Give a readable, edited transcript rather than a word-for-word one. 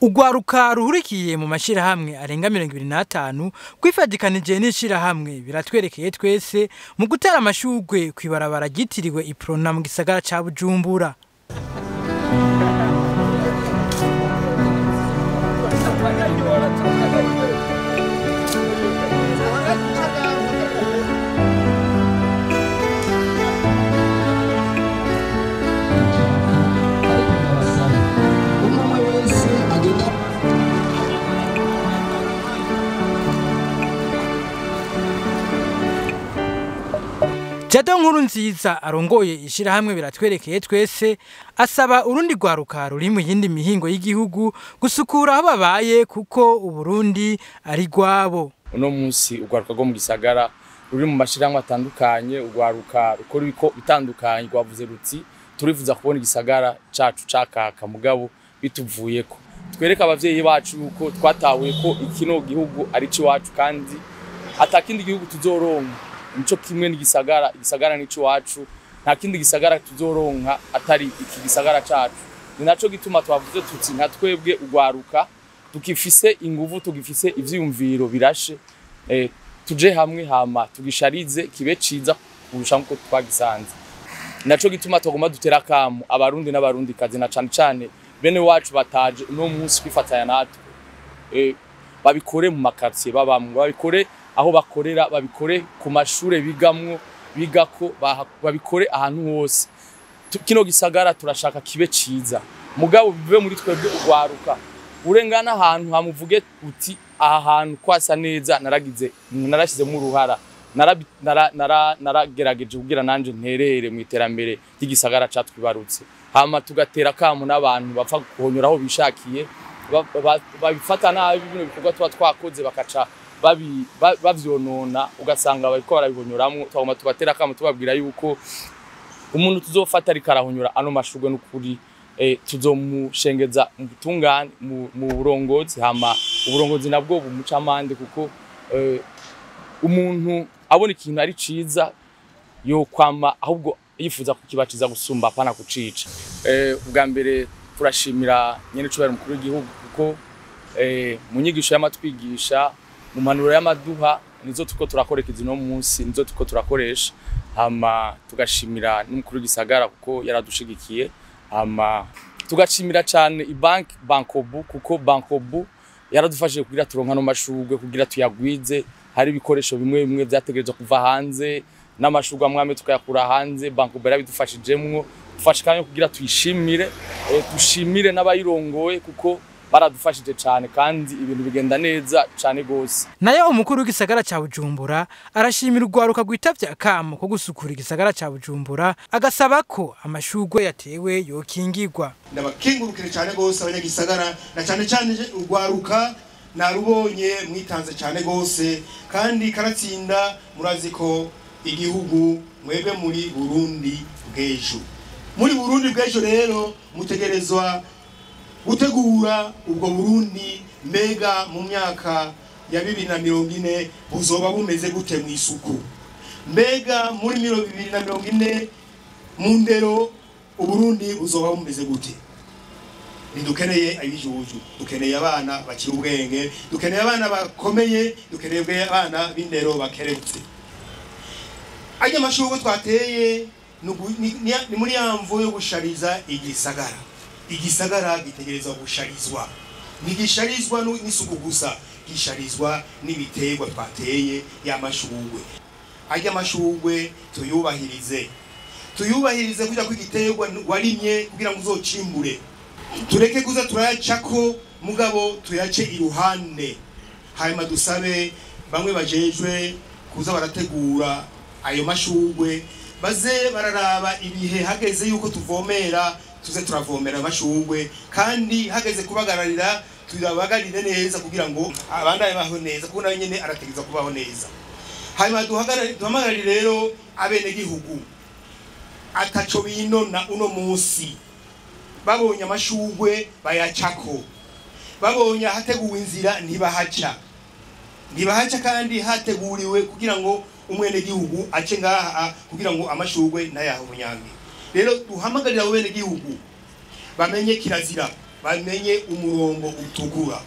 Urwaruka ruhurikiye mu mashirahamwe arenga 25 rwifadikanije n'ishirahamwe biratwerekeye twese mu gutera amashurwe kw'ibarabara ryitiriwe iprona mu gisagara ca Bujumbura. Jadot Nkurunziza arongoye ishirahamwe biratwerekeye twese asaba urundi rwaruka ruri mu yindi mihingo y'igihugu gusukura aho babaye kuko uburundi ari rwabo. Uno munsi urwaruka rwo mu gisagara ruri mu mashirahamwe atandukanye, urwaruka rukora ibiko bitandukanye rwavuze ruti turifuza kubona igisagara cacu cakaka mugabo bituvuyeko. Twereka abavyeyi bacu uko twatahuye ko ikino gihugu ari ciwacu kandi atakindi gihugu tuzoronka. Nico kimwe igisagara nico wacu, nta kindi gisagara tuzoronka atari iki gisagara cacu. Ni naco gituma twavuze tuti nka twebwe urwaruka tukifise inguvu, tugifise ivyiyumviro birashe, tuje hamwe hama tugisharize kibe ciza kurusha nkuko twagisanze. Naco gituma tugomba dutera kamo abarundi n'abarundi kazi na cane bene wacu bataje no munsi kwifatanya natwe, babikore mu makartier babamwe, babikore aho bakorera, babikore ku mashure bigamwo bigako, babikore ahantu hose. Kino gisagara turashaka kibe ciza mugabo bive muri twebwe urwaruka, urengana ahantu hamuvuge uti aha hantu kwasa neza narashize mu ruhara, naragerageje kugira nanje nterere mu iterambere ry'igisagara catwibarutse. Hama tugatera kamo n'abantu bapfa kuhonyoraho bishakiye, babifata nabi bino bikorwa tuba twakoze bakaca bavyonona, ugasanga bariko barabihonyoramwo. Twagomba tubatera kamo tubabwira yuko umuntu tuzofata ari karahonyora ano mashurwe n'ukuri tuzomushengeza mu butungane mu burongozi, hama uburongozi nabwo bumuca amande kuko umuntu abona ikintu ari ciza yo kwama ahubwo yifuza kukibaciza gusumba apana kucica. Ubwa mbere turashimira nyene cubera mukuru w'igihugu kuko mu nyigisho y'amatwigisha mu manuro y'amaduha nizo tuko turakorekeza no munsi, nizo tuko turakoresha. Hama tugashimira n'umukuru w'igisagara kuko yaradushigikiye. Hama tugashimira cyane bankobu kuko bankobu yaradufashije kugira turonka no mashurwe kugira tuyagwize. Hari ibikoresho bimwe vyategerezwa kuva hanze n'amashurwe amwe tukayakura hanze, bankobu yarabidufashijemwo, dufashikanye kugira tuyishimire, dushimire n'abayirongoye kuko baradufashije cyane kandi ibintu bigenda neza cyane gose. Nayo umukuru w'igisagara ca Bujumbura arashimira urwaruka rwitavye akamo ko gusukura igisagara ca Bujumbura, agasaba ko amashurwe yatewe yokingirwa. Ndabakingurukire cyane gose abanyagisagara na cyane urwaruka narubonye mwitanze cyane gose kandi karatsinda. Murazi ko igihugu mwebwe muri Burundi bw'ejo, muri Burundi bw'ejo rero mutegerezwa gutegura ubwo Burundi mbega mu myaka ya 2040 buzoba bumeze gute mu isuku, mbega muri 2040 mu ndero uburundi buzoba bumeze gute. Nidukeneye abijuju, dukeneye abana bakiri ubwenge, dukeneye abana bakomeye, dukeneye abana b'indero bakeretse. Ajya amashurwe twateye ni muri yamvo yo gushariza igisagara. Igisagara gitegerezwa gusharizwa, nigisharizwa n'isuku gusa, gisharizwa n'ibiterwa twateye y'amashurwe. Ajya amashurwe tuyubahirize kugira ko igiterwa warimye kugira ngo uzocimbure. Tureke kuza turayacako mugabo tuyace iruhande. Hanyuma dusabe bamwe bajejwe kuza barategura ayo mashurwe, baze bararaba ibihe hageze yuko tuvomera, tuze turavomera amashurwe kandi hageze kubagararira turabagarire neza kugira ngo abandaye baho neza kuko nawe nyene arategeza kubaho neza. Hanyuma duhamagarire rero abene gihugu ataco binona uno munsi, babonye amashurwe bayacako, babonye hateguwe inzira ntibahaca kandi hateguriwe kugira ngo umwene gihugu ace ngaha kugira ngo amashurwe nayaho munyange. Rero duhamagarira abene gihugu bamenye kirazira bamenye umurongo utukura.